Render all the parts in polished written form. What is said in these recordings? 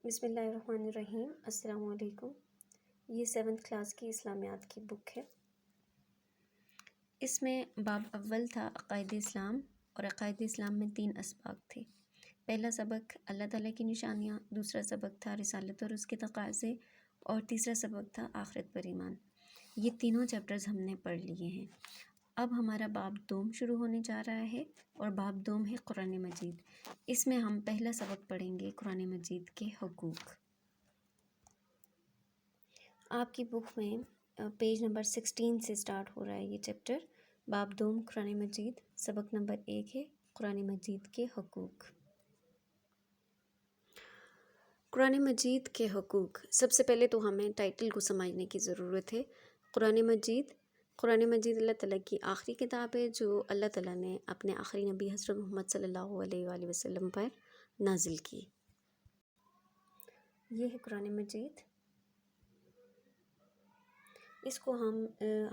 بسم اللہ الرحمن الرحیم۔ السلام علیکم۔ یہ 7th کلاس کی اسلامیات کی بک ہے۔ اس میں باب اول تھا عقائد اسلام، اور عقائد اسلام میں 3 اسباق تھے۔ پہلا سبق اللہ تعالیٰ کی نشانیاں، دوسرا سبق تھا رسالت اور اس کے تقاضے، اور تیسرا سبق تھا آخرت پر ایمان۔ یہ تینوں چیپٹرز ہم نے پڑھ لیے ہیں۔ اب ہمارا باب دوم شروع ہونے جا رہا ہے، اور باب دوم ہے قرآن مجید۔ اس میں ہم پہلا سبق پڑھیں گے قرآن مجید کے حقوق۔ آپ کی بک میں پیج نمبر 16 سے سٹارٹ ہو رہا ہے یہ چیپٹر۔ باب دوم قرآن مجید، سبق نمبر 1 ہے قرآن مجید کے حقوق۔ قرآن مجید کے حقوق۔ سب سے پہلے تو ہمیں ٹائٹل کو سمجھنے کی ضرورت ہے۔ قرآن مجید اللہ تعالیٰ کی آخری کتاب ہے جو اللہ تعالیٰ نے اپنے آخری نبی حضرت محمد صلی اللہ علیہ وآلہ وسلم پر نازل کی۔ یہ ہے قرآن مجید۔ اس کو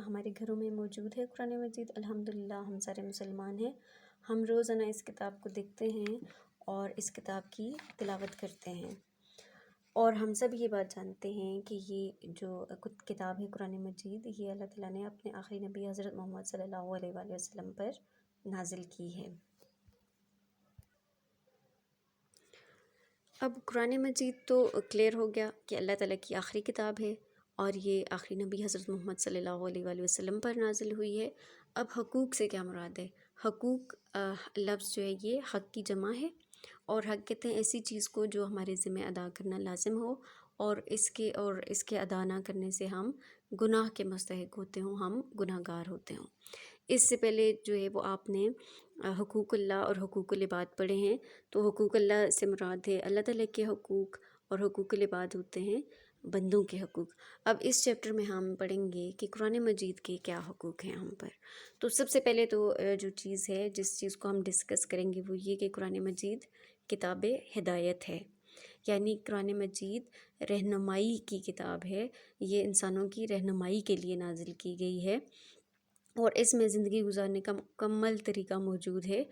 ہمارے گھروں میں موجود ہے قرآن مجید، الحمدللہ ہم سارے مسلمان ہیں۔ ہم روزانہ اس کتاب کو دیکھتے ہیں اور اس کتاب کی تلاوت کرتے ہیں، اور ہم سب یہ بات جانتے ہیں کہ یہ جو کتاب ہے قرآن مجید، یہ اللہ تعالیٰ نے اپنے آخری نبی حضرت محمد صلی اللہ علیہ وآلہ وسلم پر نازل کی ہے۔ اب قرآن مجید تو کلیئر ہو گیا کہ اللہ تعالیٰ کی آخری کتاب ہے، اور یہ آخری نبی حضرت محمد صلی اللہ علیہ وآلہ وسلم پر نازل ہوئی ہے۔ اب حقوق سے کیا مراد ہے؟ حقوق لفظ جو ہے یہ حق کی جمع ہے، اور حق کہتے ہیں ایسی چیز کو جو ہمارے ذمہ ادا کرنا لازم ہو، اور اس کے ادا نہ کرنے سے ہم گناہ کے مستحق ہوتے ہوں، ہم گناہ گار ہوتے ہوں۔ اس سے پہلے جو ہے وہ آپ نے حقوق اللہ اور حقوق العباد پڑھے ہیں۔ تو حقوق اللہ سے مراد ہے اللہ تعالیٰ کے حقوق، اور حقوق العباد ہوتے ہیں بندوں کے حقوق۔ اب اس چیپٹر میں ہم پڑھیں گے کہ قرآن مجید کے کیا حقوق ہیں ہم پر۔ تو سب سے پہلے تو جو چیز ہے، جس چیز کو ہم ڈسکس کریں گے، وہ یہ کہ قرآن مجید کتاب ہدایت ہے، یعنی قرآن مجید رہنمائی کی کتاب ہے۔ یہ انسانوں کی رہنمائی کے لیے نازل کی گئی ہے، اور اس میں زندگی گزارنے کا مکمل طریقہ موجود ہے،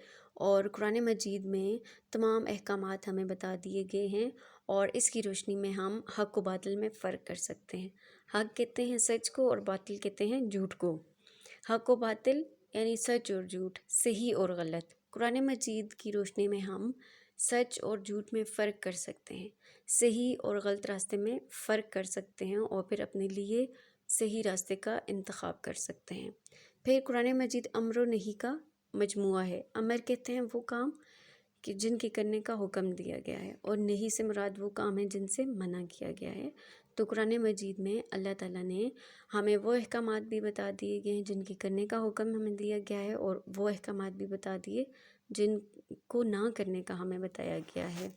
اور قرآن مجید میں تمام احکامات ہمیں بتا دیے گئے ہیں، اور اس کی روشنی میں ہم حق و باطل میں فرق کر سکتے ہیں۔ حق کہتے ہیں سچ کو، اور باطل کہتے ہیں جھوٹ کو۔ حق و باطل یعنی سچ اور جھوٹ، صحیح اور غلط۔ قرآن مجید کی روشنی میں ہم سچ اور جھوٹ میں فرق کر سکتے ہیں، صحیح اور غلط راستے میں فرق کر سکتے ہیں، اور پھر اپنے لیے صحیح راستے کا انتخاب کر سکتے ہیں۔ پھر قرآن مجید امر و نہی کا مجموعہ ہے۔ امر کہتے ہیں وہ کام کہ جن کے کرنے کا حکم دیا گیا ہے، اور نہی سے مراد وہ کام ہے جن سے منع کیا گیا ہے۔ تو قرآن مجید میں اللہ تعالیٰ نے ہمیں وہ احکامات بھی بتا دیے گئے ہیں جن کے کرنے کا حکم ہمیں دیا گیا ہے، اور وہ احکامات بھی بتا دیے جن کو نہ کرنے کا ہمیں بتایا گیا ہے۔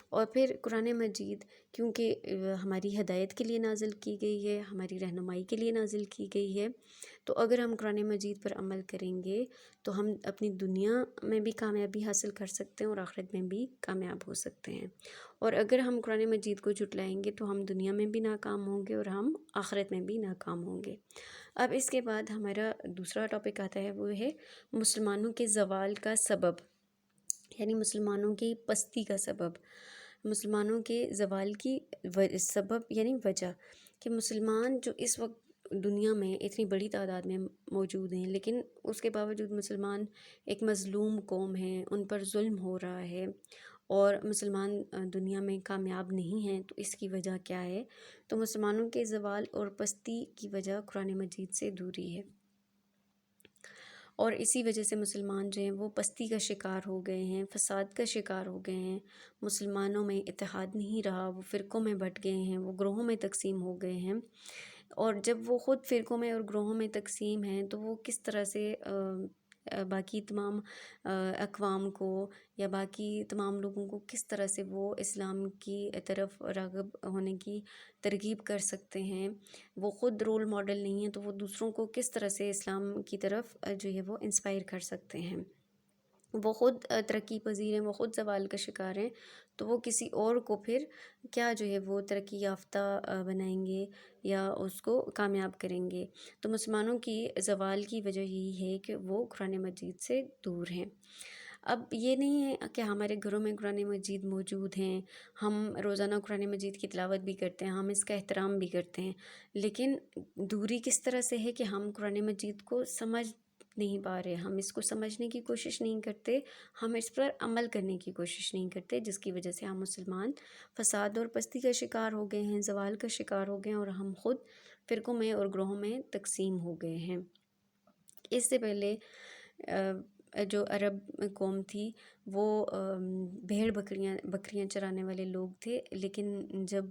اور پھر قرآن مجید کیونکہ ہماری ہدایت کے لیے نازل کی گئی ہے، ہماری رہنمائی کے لیے نازل کی گئی ہے، تو اگر ہم قرآن مجید پر عمل کریں گے تو ہم اپنی دنیا میں بھی کامیابی حاصل کر سکتے ہیں، اور آخرت میں بھی کامیاب ہو سکتے ہیں۔ اور اگر ہم قرآن مجید کو جھٹلائیں گے تو ہم دنیا میں بھی ناکام ہوں گے، اور ہم آخرت میں بھی ناکام ہوں گے۔ اب اس کے بعد ہمارا دوسرا ٹاپک آتا ہے، وہ ہے مسلمانوں کے زوال کا سبب، یعنی مسلمانوں کی پستی کا سبب، مسلمانوں کے زوال کی سبب یعنی وجہ، کہ مسلمان جو اس وقت دنیا میں اتنی بڑی تعداد میں موجود ہیں، لیکن اس کے باوجود مسلمان ایک مظلوم قوم ہیں، ان پر ظلم ہو رہا ہے، اور مسلمان دنیا میں کامیاب نہیں ہیں۔ تو اس کی وجہ کیا ہے؟ تو مسلمانوں کے زوال اور پستی کی وجہ قرآن مجید سے دوری ہے، اور اسی وجہ سے مسلمان جو ہیں وہ پستی کا شکار ہو گئے ہیں، فساد کا شکار ہو گئے ہیں۔ مسلمانوں میں اتحاد نہیں رہا، وہ فرقوں میں بٹ گئے ہیں، وہ گروہوں میں تقسیم ہو گئے ہیں، اور جب وہ خود فرقوں میں اور گروہوں میں تقسیم ہیں تو وہ کس طرح سے باقی تمام اقوام کو یا باقی تمام لوگوں کو کس طرح سے وہ اسلام کی طرف راغب ہونے کی ترغیب کر سکتے ہیں؟ وہ خود رول ماڈل نہیں ہیں تو وہ دوسروں کو کس طرح سے اسلام کی طرف جو ہے وہ انسپائر کر سکتے ہیں؟ وہ خود ترقی پذیر ہیں، وہ خود زوال کا شکار ہیں، تو وہ کسی اور کو پھر کیا جو ہے وہ ترقی یافتہ بنائیں گے یا اس کو کامیاب کریں گے؟ تو مسلمانوں کی زوال کی وجہ یہی ہے کہ وہ قرآن مجید سے دور ہیں۔ اب یہ نہیں ہے کہ ہمارے گھروں میں قرآن مجید موجود ہیں، ہم روزانہ قرآن مجید کی تلاوت بھی کرتے ہیں، ہم اس کا احترام بھی کرتے ہیں، لیکن دوری کس طرح سے ہے کہ ہم قرآن مجید کو سمجھ نہیں پا رہے، ہم اس کو سمجھنے کی کوشش نہیں کرتے، ہم اس پر عمل کرنے کی کوشش نہیں کرتے، جس کی وجہ سے ہم مسلمان فساد اور پستی کا شکار ہو گئے ہیں، زوال کا شکار ہو گئے ہیں، اور ہم خود فرقوں میں اور گروہوں میں تقسیم ہو گئے ہیں۔ اس سے پہلے جو عرب قوم تھی وہ بھیڑ بکریاں چرانے والے لوگ تھے، لیکن جب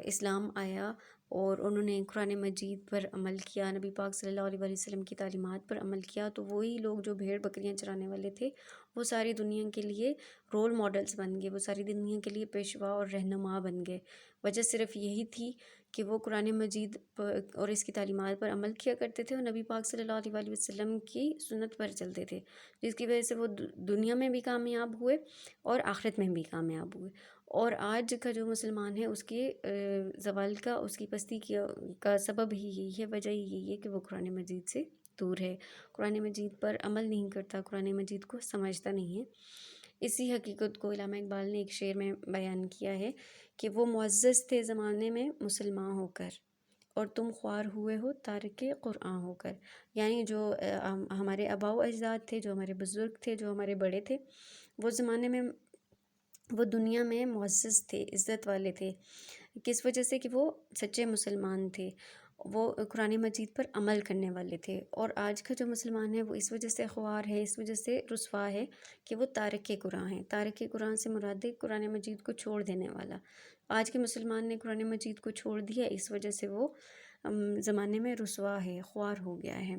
اسلام آیا اور انہوں نے قرآن مجید پر عمل کیا، نبی پاک صلی اللہ علیہ وسلم کی تعلیمات پر عمل کیا، تو وہی لوگ جو بھیڑ بکریاں چرانے والے تھے وہ ساری دنیا کے لیے رول ماڈلز بن گئے، وہ ساری دنیا کے لیے پیشوا اور رہنما بن گئے۔ وجہ صرف یہی تھی کہ وہ قرآن مجید پر اور اس کی تعلیمات پر عمل کیا کرتے تھے، اور نبی پاک صلی اللہ علیہ وسلم کی سنت پر چلتے تھے، جس کی وجہ سے وہ دنیا میں بھی کامیاب ہوئے اور آخرت میں بھی کامیاب ہوئے۔ اور آج کا جو مسلمان ہے اس کے زوال کا، اس کی پستی کا سبب ہی یہی ہے، وجہ ہی یہی ہے کہ وہ قرآن مجید سے دور ہے، قرآن مجید پر عمل نہیں کرتا، قرآن مجید کو سمجھتا نہیں ہے۔ اسی حقیقت کو علامہ اقبال نے ایک شعر میں بیان کیا ہے کہ وہ معزز تھے زمانے میں مسلمان ہو کر، اور تم خوار ہوئے ہو تارک قرآن ہو کر۔ یعنی جو ہمارے آباء و اجداد تھے، جو ہمارے بزرگ تھے، جو ہمارے بڑے تھے، وہ زمانے میں وہ دنیا میں معزز تھے، عزت والے تھے، کس وجہ سے کہ وہ سچے مسلمان تھے، وہ قرآن مجید پر عمل کرنے والے تھے۔ اور آج کا جو مسلمان ہے وہ اس وجہ سے خوار ہے، اس وجہ سے رسوا ہے کہ وہ تارک قرآن ہے۔ تارک قرآن سے مراد ہے قرآن مجید کو چھوڑ دینے والا۔ آج کے مسلمان نے قرآن مجید کو چھوڑ دیا، اس وجہ سے وہ زمانے میں رسوا ہے، خوار ہو گیا ہے۔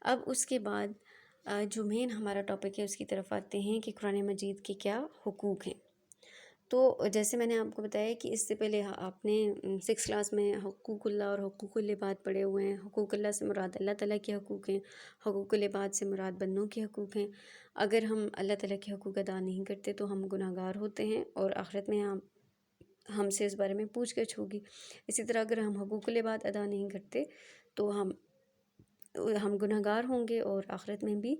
اب اس کے بعد جو مین ہمارا ٹاپک ہے اس کی طرف آتے ہیں کہ قرآن مجید کے کیا حقوق ہیں۔ تو جیسے میں نے آپ کو بتایا کہ اس سے پہلے آپ نے 6 کلاس میں حقوق اللہ اور حقوق العباد پڑھے ہوئے ہیں۔ حقوق اللہ سے مراد اللہ تعالیٰ کے حقوق ہیں، حقوق العباد سے مراد بندوں کے حقوق ہیں۔ اگر ہم اللہ تعالیٰ کے حقوق ادا نہیں کرتے تو ہم گناہ گار ہوتے ہیں، اور آخرت میں ہم سے اس بارے میں پوچھ گچھ ہوگی۔ اسی طرح اگر ہم حقوق العباد ادا نہیں کرتے تو ہم گناہ گار ہوں گے، اور آخرت میں بھی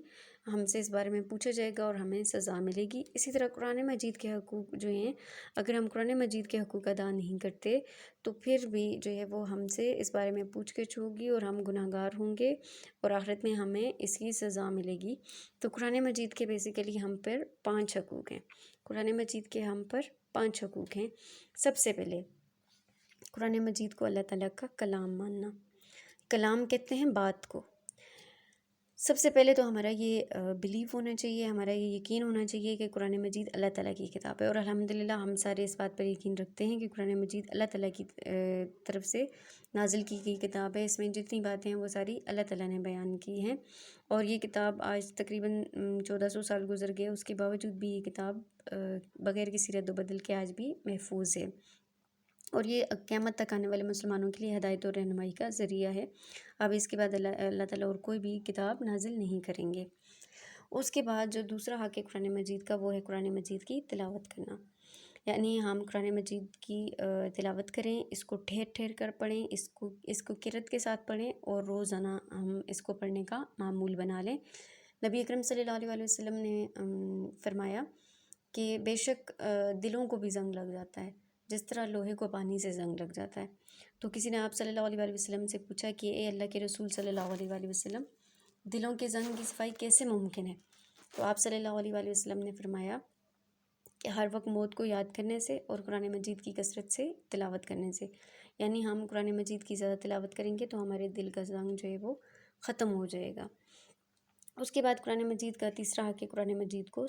ہم سے اس بارے میں پوچھا جائے گا اور ہمیں سزا ملے گی۔ اسی طرح قرآن مجید کے حقوق جو ہیں، اگر ہم قرآن مجید کے حقوق ادا نہیں کرتے تو پھر بھی جو ہے وہ ہم سے اس بارے میں پوچھ گچھ ہوگی، اور ہم گناہ گار ہوں گے، اور آخرت میں ہمیں اس کی سزا ملے گی۔ تو قرآن مجید کے بیسیکلی ہم پر 5 حقوق ہیں، قرآن مجید کے ہم پر 5 حقوق ہیں۔ سب سے پہلے قرآن مجید کو اللہ تعالیٰ کا کلام ماننا۔ کلام کہتے ہیں بات کو۔ سب سے پہلے تو ہمارا یہ بلیف ہونا چاہیے، ہمارا یہ یقین ہونا چاہیے کہ قرآن مجید اللہ تعالیٰ کی کتاب ہے، اور الحمدللہ ہم سارے اس بات پر یقین رکھتے ہیں کہ قرآن مجید اللہ تعالیٰ کی طرف سے نازل کی گئی کتاب ہے۔ اس میں جتنی باتیں ہیں وہ ساری اللہ تعالیٰ نے بیان کی ہیں، اور یہ کتاب آج تقریباً 1400 سال گزر گئے، اس کے باوجود بھی یہ کتاب بغیر کسی رد و بدل کے آج بھی محفوظ ہے، اور یہ قیامت تک آنے والے مسلمانوں کے لیے ہدایت اور رہنمائی کا ذریعہ ہے۔ اب اس کے بعد اللہ تعالیٰ اور کوئی بھی کتاب نازل نہیں کریں گے۔ اس کے بعد جو دوسرا حق ہے قرآن مجید کا، وہ ہے قرآن مجید کی تلاوت کرنا۔ یعنی ہم قرآن مجید کی تلاوت کریں، اس کو ٹھہر ٹھہر کر پڑھیں، اس کو قرأت کے ساتھ پڑھیں، اور روزانہ ہم اس کو پڑھنے کا معمول بنا لیں۔ نبی اکرم صلی اللہ علیہ وسلم نے فرمایا کہ بے شک دلوں کو بھی زنگ لگ جاتا ہے، جس طرح لوہے کو پانی سے زنگ لگ جاتا ہے۔ تو کسی نے آپ صلی اللہ علیہ وسلم سے پوچھا کہ اے اللہ کے رسول صلی اللہ علیہ وسلم، دلوں کے زنگ کی صفائی کیسے ممکن ہے؟ تو آپ صلی اللہ علیہ وسلم نے فرمایا کہ ہر وقت موت کو یاد کرنے سے، اور قرآن مجید کی کثرت سے تلاوت کرنے سے۔ یعنی ہم قرآن مجید کی زیادہ تلاوت کریں گے تو ہمارے دل کا زنگ جو ہے وہ ختم ہو جائے گا۔ اس کے بعد قرآن مجید کا تیسرا حق ہے قرآن مجید کو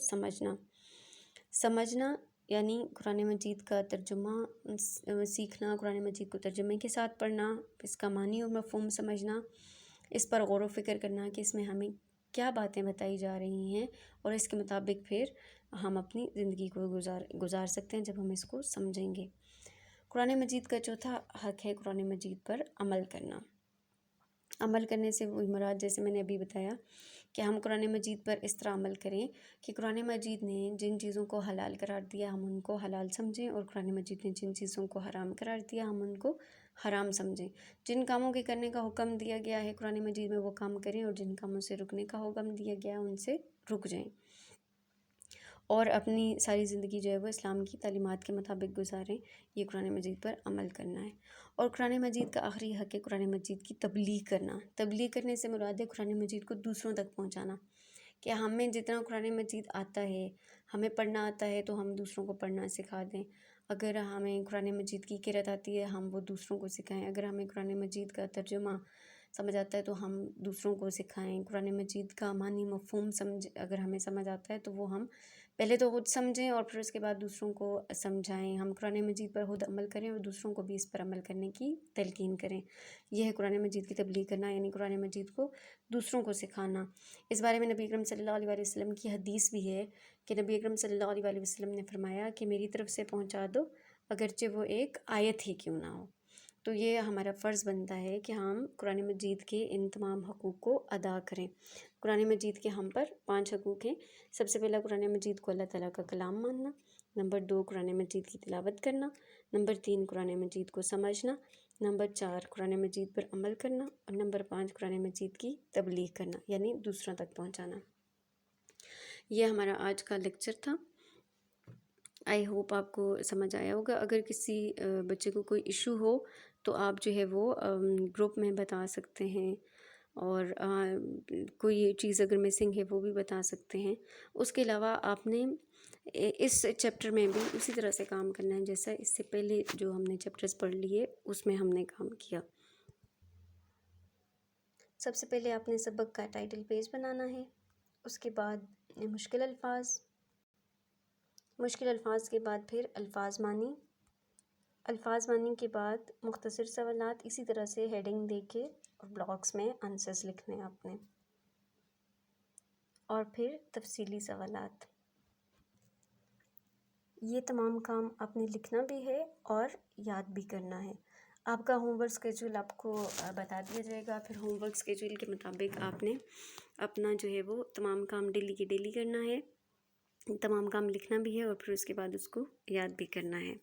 سمجھنا، یعنی قرآن مجید کا ترجمہ سیکھنا، قرآن مجید کو ترجمے کے ساتھ پڑھنا، اس کا معنی اور مفہوم سمجھنا، اس پر غور و فکر کرنا کہ اس میں ہمیں کیا باتیں بتائی جا رہی ہیں، اور اس کے مطابق پھر ہم اپنی زندگی کو گزار سکتے ہیں جب ہم اس کو سمجھیں گے۔ قرآن مجید کا چوتھا حق ہے قرآن مجید پر عمل کرنا۔ عمل کرنے سے وہی مراد جیسے میں نے ابھی بتایا کہ ہم قرآن مجید پر اس طرح عمل کریں کہ قرآن مجید نے جن چیزوں کو حلال قرار دیا ہم ان کو حلال سمجھیں، اور قرآن مجید نے جن چیزوں کو حرام قرار دیا ہم ان کو حرام سمجھیں۔ جن کاموں کے کرنے کا حکم دیا گیا ہے قرآن مجید میں وہ کام کریں، اور جن کاموں سے رکنے کا حکم دیا گیا ہے ان سے رک جائیں، اور اپنی ساری زندگی جو ہے وہ اسلام کی تعلیمات کے مطابق گزاریں۔ یہ قرآن مجید پر عمل کرنا ہے۔ اور قرآن مجید کا آخری حق ہے قرآن مجید کی تبلیغ کرنا۔ تبلیغ کرنے سے مراد ہے قرآن مجید کو دوسروں تک پہنچانا، کہ ہمیں جتنا قرآن مجید آتا ہے، ہمیں پڑھنا آتا ہے تو ہم دوسروں کو پڑھنا سکھا دیں۔ اگر ہمیں قرآن مجید کی قرأت آتی ہے ہم وہ دوسروں کو سکھائیں۔ اگر ہمیں قرآن مجید کا ترجمہ سمجھ آتا ہے تو ہم دوسروں کو سکھائیں۔ قرآن مجید کا معنی مفہوم اگر ہمیں سمجھ آتا ہے تو وہ ہم پہلے تو خود سمجھیں اور پھر اس کے بعد دوسروں کو سمجھائیں۔ ہم قرآن مجید پر خود عمل کریں اور دوسروں کو بھی اس پر عمل کرنے کی تلقین کریں۔ یہ ہے قرآن مجید کی تبلیغ کرنا، یعنی قرآن مجید کو دوسروں کو سکھانا۔ اس بارے میں نبی اکرم صلی اللہ علیہ وسلم کی حدیث بھی ہے کہ نبی اکرم صلی اللہ علیہ وسلم نے فرمایا کہ میری طرف سے پہنچا دو، اگرچہ وہ ایک آیت ہی کیوں نہ ہو۔ تو یہ ہمارا فرض بنتا ہے کہ ہم قرآن مجید کے ان تمام حقوق کو ادا کریں۔ قرآن مجید کے ہم پر 5 حقوق ہیں۔ سب سے پہلا قرآن مجید کو اللہ تعالیٰ کا کلام ماننا، نمبر 2 قرآن مجید کی تلاوت کرنا، نمبر 3 قرآن مجید کو سمجھنا، نمبر 4 قرآن مجید پر عمل کرنا، اور نمبر 5 قرآن مجید کی تبلیغ کرنا، یعنی دوسروں تک پہنچانا۔ یہ ہمارا آج کا لیکچر تھا۔ آئی ہوپ آپ کو سمجھ آیا ہوگا۔ اگر کسی بچے کو کوئی ایشو ہو تو آپ جو ہے وہ گروپ میں بتا سکتے ہیں، اور کوئی چیز اگر مسنگ ہے وہ بھی بتا سکتے ہیں۔ اس کے علاوہ آپ نے اس چیپٹر میں بھی اسی طرح سے کام کرنا ہے جیسا اس سے پہلے جو ہم نے چیپٹرز پڑھ لیے اس میں ہم نے کام کیا۔ سب سے پہلے آپ نے سبق کا ٹائٹل پیج بنانا ہے، اس کے بعد مشکل الفاظ کے بعد پھر الفاظ معنی کے بعد مختصر سوالات، اسی طرح سے ہیڈنگ دے کے اور بلاکس میں آنسرز لکھنے ہیں آپ نے، اور پھر تفصیلی سوالات۔ یہ تمام کام آپ نے لکھنا بھی ہے اور یاد بھی کرنا ہے۔ آپ کا ہوم ورک اسکیجول آپ کو بتا دیا جائے گا، پھر ہوم ورک اسکیجول کے مطابق آپ نے اپنا جو ہے وہ تمام کام ڈیلی کے ڈیلی کرنا ہے، تمام کام لکھنا بھی ہے اور پھر اس کے بعد اس کو یاد بھی کرنا ہے۔